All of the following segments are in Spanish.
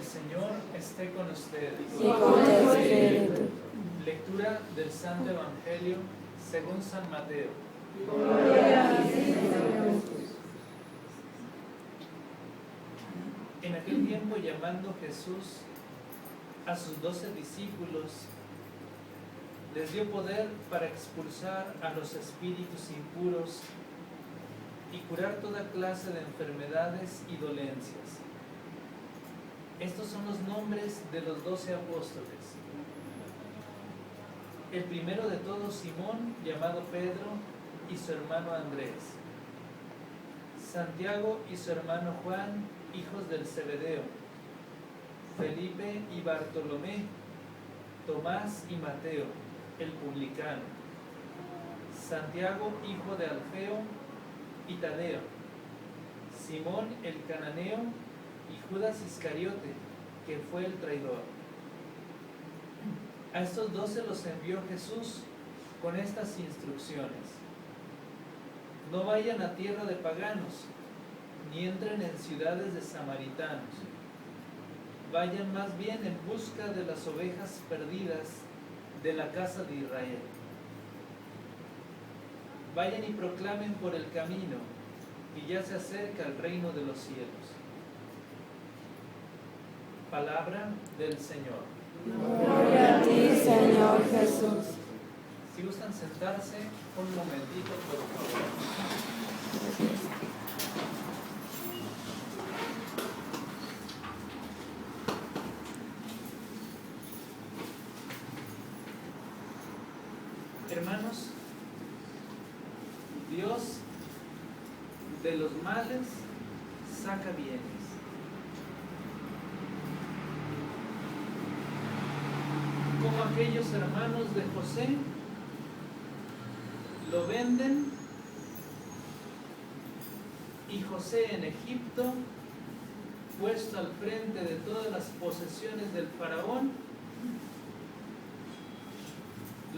Señor esté con ustedes. Y con tu espíritu. Lectura del Santo Evangelio según San Mateo. Gloria a ti, Señor Jesús. En aquel tiempo, llamando Jesús a sus 12 discípulos, les dio poder para expulsar a los espíritus impuros y curar toda clase de enfermedades y dolencias. Estos son los nombres de los 12 apóstoles. El primero de todos, Simón, llamado Pedro, y su hermano Andrés. Santiago y su hermano Juan, hijos del Zebedeo. Felipe y Bartolomé. Tomás y Mateo, el publicano. Santiago, hijo de Alfeo, y Tadeo. Simón el cananeo y Judas Iscariote, que fue el traidor. A estos 12 los envió Jesús con estas instrucciones: no vayan a tierra de paganos, ni entren en ciudades de samaritanos. Vayan más bien en busca de las ovejas perdidas de la casa de Israel. Vayan y proclamen por el camino, y ya se acerca el reino de los cielos. Palabra del Señor. Gloria a ti, Señor Jesús. Si gustan sentarse un momentito, por favor. Hermanos, Dios de los males saca bienes. Como aquellos hermanos de José lo venden, y José en Egipto, puesto al frente de todas las posesiones del faraón,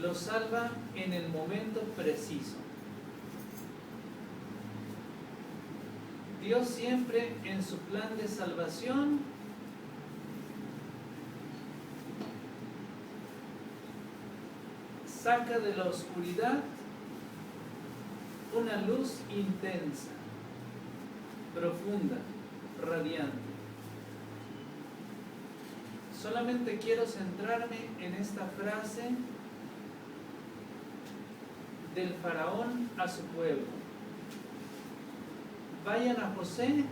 lo salva en el momento preciso. Dios siempre en su plan de salvación saca de la oscuridad una luz intensa, profunda, radiante. Solamente quiero centrarme en esta frase del faraón a su pueblo: vayan a José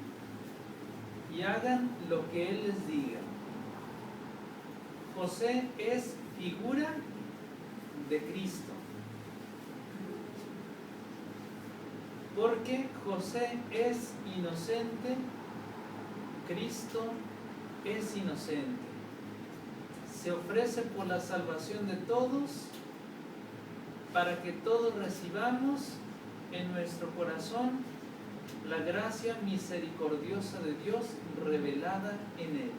y hagan lo que él les diga. José es figura de Cristo, porque José es inocente, Cristo es inocente. Se ofrece por la salvación de todos, para que todos recibamos en nuestro corazón la gracia misericordiosa de Dios revelada en Él.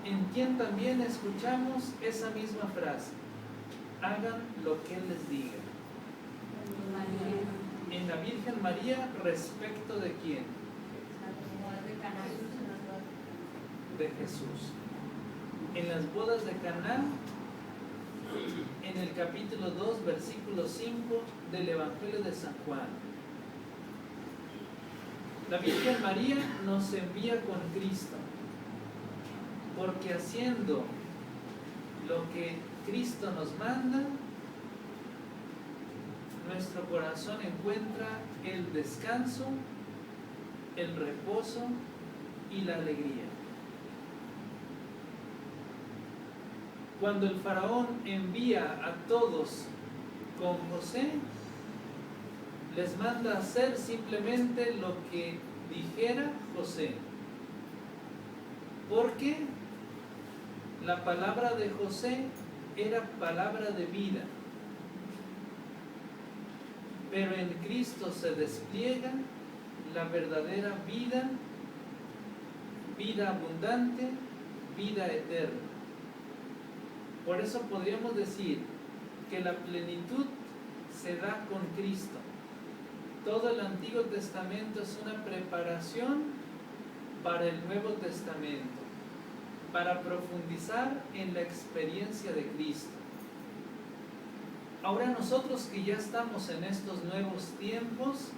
En quien también escuchamos esa misma frase: hagan lo que Él les diga. En la Virgen María, ¿respecto de quién? De Jesús. En las bodas de Caná, en el capítulo 2, versículo 5 del Evangelio de San Juan. La Virgen María nos envía con Cristo, porque haciendo lo que Cristo nos manda, nuestro corazón encuentra el descanso, el reposo y la alegría. Cuando el faraón envía a todos con José, les manda hacer simplemente lo que dijera José, porque la palabra de José era palabra de vida, pero en Cristo se despliega la verdadera vida, vida abundante, vida eterna. Por eso podríamos decir que la plenitud se da con Cristo. Todo el Antiguo Testamento es una preparación para el Nuevo Testamento, para profundizar en la experiencia de Cristo. Ahora nosotros que ya estamos en estos nuevos tiempos,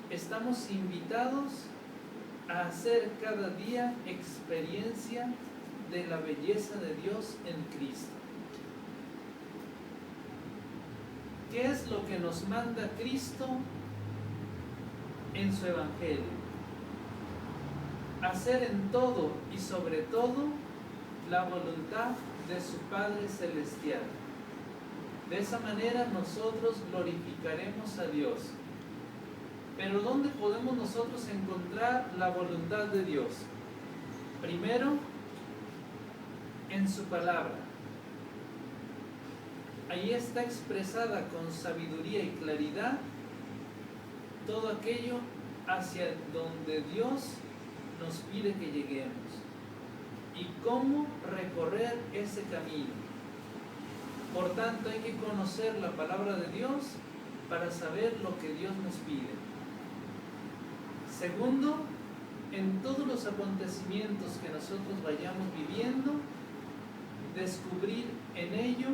estamos invitados a hacer cada día experiencia de la belleza de Dios en Cristo. ¿Qué es lo que nos manda Cristo en su Evangelio? Hacer en todo y sobre todo la voluntad de su Padre Celestial. De esa manera nosotros glorificaremos a Dios. Pero ¿dónde podemos nosotros encontrar la voluntad de Dios? Primero, en su palabra. Ahí está expresada con sabiduría y claridad todo aquello hacia donde Dios nos pide que lleguemos y cómo recorrer ese camino. Por tanto, hay que conocer la palabra de Dios para saber lo que Dios nos pide. Segundo, en todos los acontecimientos que nosotros vayamos viviendo, descubrir en ello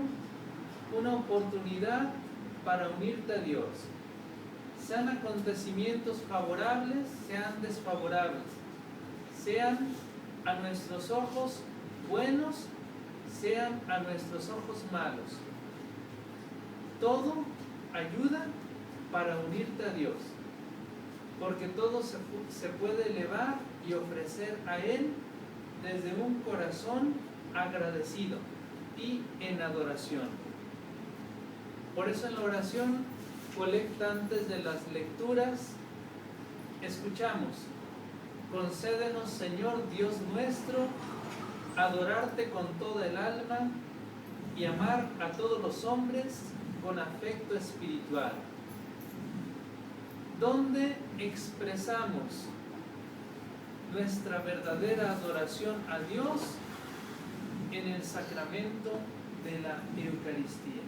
una oportunidad para unirte a Dios. Sean acontecimientos favorables, sean desfavorables, sean a nuestros ojos buenos, sean a nuestros ojos malos. Todo ayuda para unirte a Dios, porque todo se puede elevar y ofrecer a Él desde un corazón agradecido y en adoración. Por eso en la oración colecta antes de las lecturas escuchamos: concédenos, Señor Dios nuestro, adorarte con toda el alma y amar a todos los hombres con afecto espiritual. Donde expresamos nuestra verdadera adoración a Dios en el sacramento de la Eucaristía.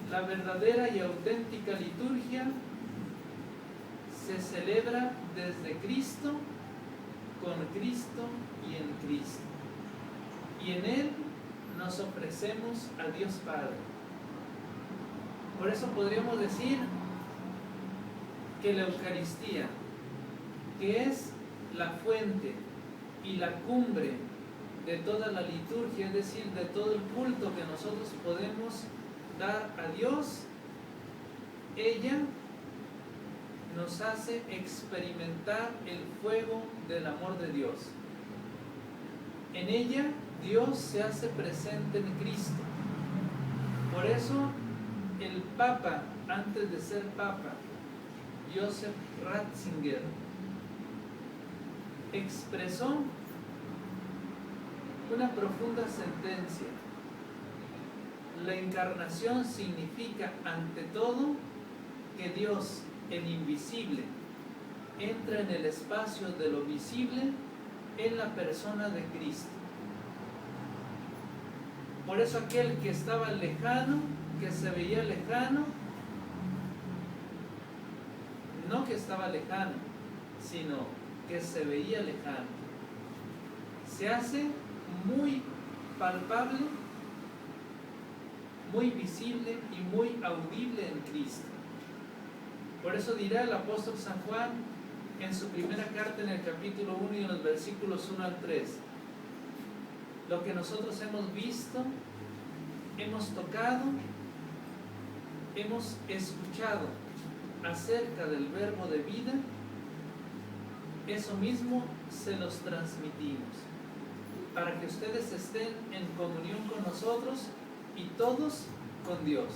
La verdadera y auténtica liturgia se celebra desde Cristo, con Cristo y en Cristo. Y en Él nos ofrecemos a Dios Padre. Por eso podríamos decir que la Eucaristía, que es la fuente y la cumbre de toda la liturgia, es decir, de todo el culto que nosotros podemos dar a Dios, ella nos hace experimentar el fuego del amor de Dios. En ella Dios se hace presente en Cristo. Por eso el Papa, antes de ser Papa, Joseph Ratzinger, expresó una profunda sentencia. La encarnación significa, ante todo, que Dios, el invisible, entra en el espacio de lo visible en la persona de Cristo. Por eso aquel que estaba lejano, que se veía lejano, no que estaba lejano, sino que se veía lejano, se hace muy palpable, muy visible y muy audible en Cristo. Por eso dirá el apóstol San Juan en su primera carta, en el capítulo 1 y en los versículos 1 al 3: lo que nosotros hemos visto, hemos tocado, hemos escuchado acerca del verbo de vida, eso mismo se los transmitimos, para que ustedes estén en comunión con nosotros y todos con Dios.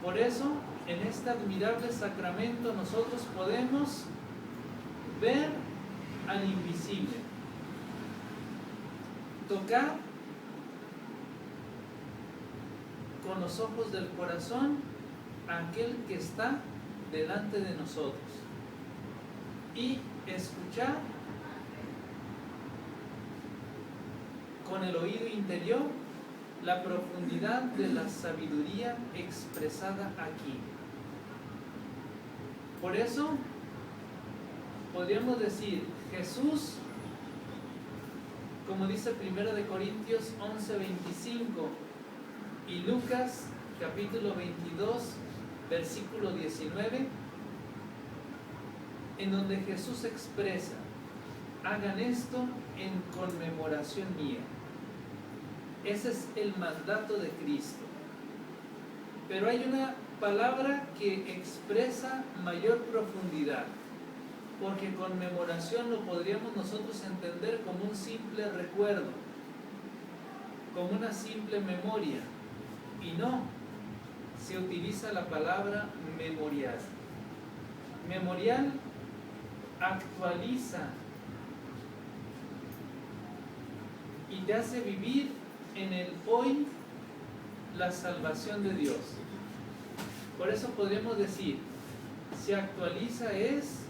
Por eso, en este admirable sacramento nosotros podemos ver al invisible, tocar con los ojos del corazón a aquel que está delante de nosotros y escuchar con el oído interior la profundidad de la sabiduría expresada aquí. Por eso podríamos decir, Jesús, como dice 1 Corintios 11:25 y Lucas capítulo 22, versículo 19, en donde Jesús expresa: hagan esto en conmemoración mía. Ese es el mandato de Cristo. Pero hay una palabra que expresa mayor profundidad, porque conmemoración lo podríamos nosotros entender como un simple recuerdo, como una simple memoria, y no, se utiliza la palabra memorial. Memorial actualiza y te hace vivir en el hoy la salvación de Dios. Por eso podemos decir, se actualiza es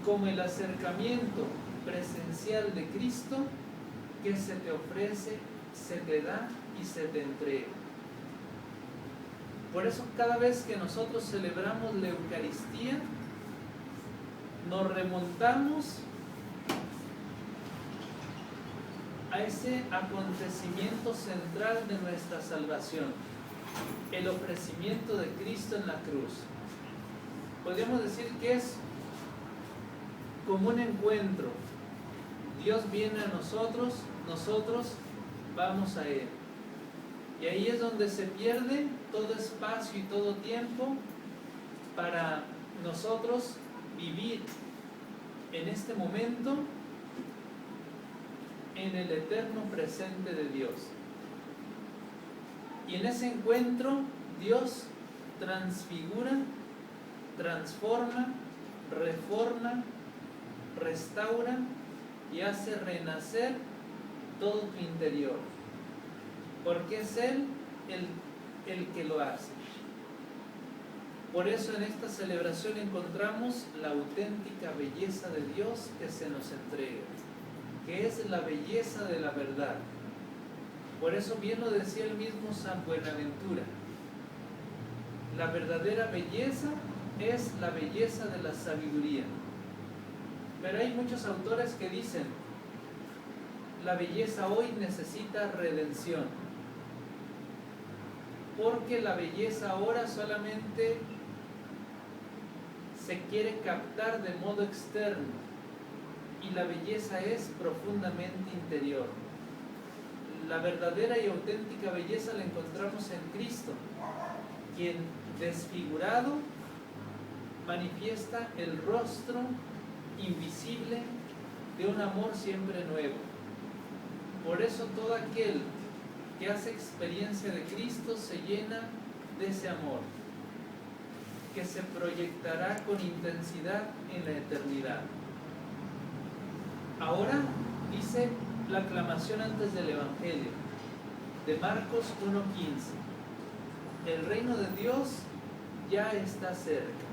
como el acercamiento presencial de Cristo que se te ofrece, se te da y se te entrega. Por eso cada vez que nosotros celebramos la Eucaristía, nos remontamos a ese acontecimiento central de nuestra salvación, el ofrecimiento de Cristo en la cruz. Podríamos decir que es como un encuentro. Dios viene a nosotros, nosotros vamos a Él. Y ahí es donde se pierde todo espacio y todo tiempo para nosotros vivir en este momento en el eterno presente de Dios. Y en ese encuentro Dios transfigura, transforma, reforma, restaura y hace renacer todo tu interior, porque es Él el que lo hace. Por eso en esta celebración encontramos la auténtica belleza de Dios que se nos entrega, que es la belleza de la verdad. Por eso bien lo decía el mismo San Buenaventura: la verdadera belleza es la belleza de la sabiduría. Pero hay muchos autores que dicen, la belleza hoy necesita redención, porque la belleza ahora solamente se quiere captar de modo externo, y la belleza es profundamente interior. La verdadera y auténtica belleza la encontramos en Cristo, quien desfigurado manifiesta el rostro invisible de un amor siempre nuevo. Por eso todo aquel que hace experiencia de Cristo se llena de ese amor, que se proyectará con intensidad en la eternidad. Ahora dice la aclamación antes del Evangelio de Marcos 1:15: el reino de Dios ya está cerca.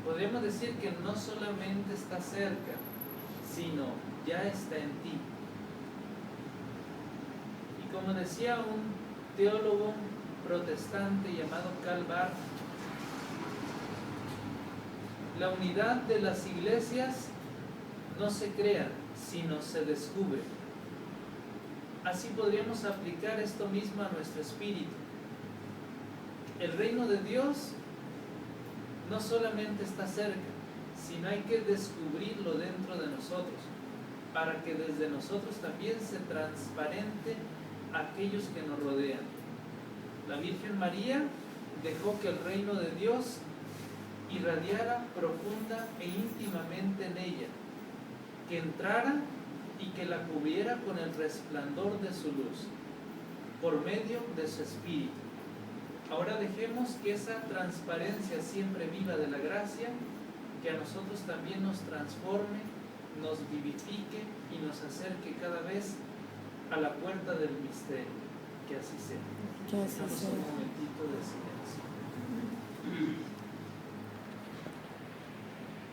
Podríamos decir que no solamente está cerca, sino ya está en ti. Y como decía un teólogo protestante llamado Karl Barth, la unidad de las iglesias no se crea, sino se descubre. Así podríamos aplicar esto mismo a nuestro espíritu. El reino de Dios no solamente está cerca, sino hay que descubrirlo dentro de nosotros, para que desde nosotros también se transparente a aquellos que nos rodean. La Virgen María dejó que el reino de Dios irradiara profunda e íntimamente en ella, que entrara y que la cubriera con el resplandor de su luz, por medio de su Espíritu. Ahora dejemos que esa transparencia siempre viva de la gracia, que a nosotros también nos transforme, nos vivifique y nos acerque cada vez a la puerta del misterio. Que así sea. Que así sea. Un momentito de silencio.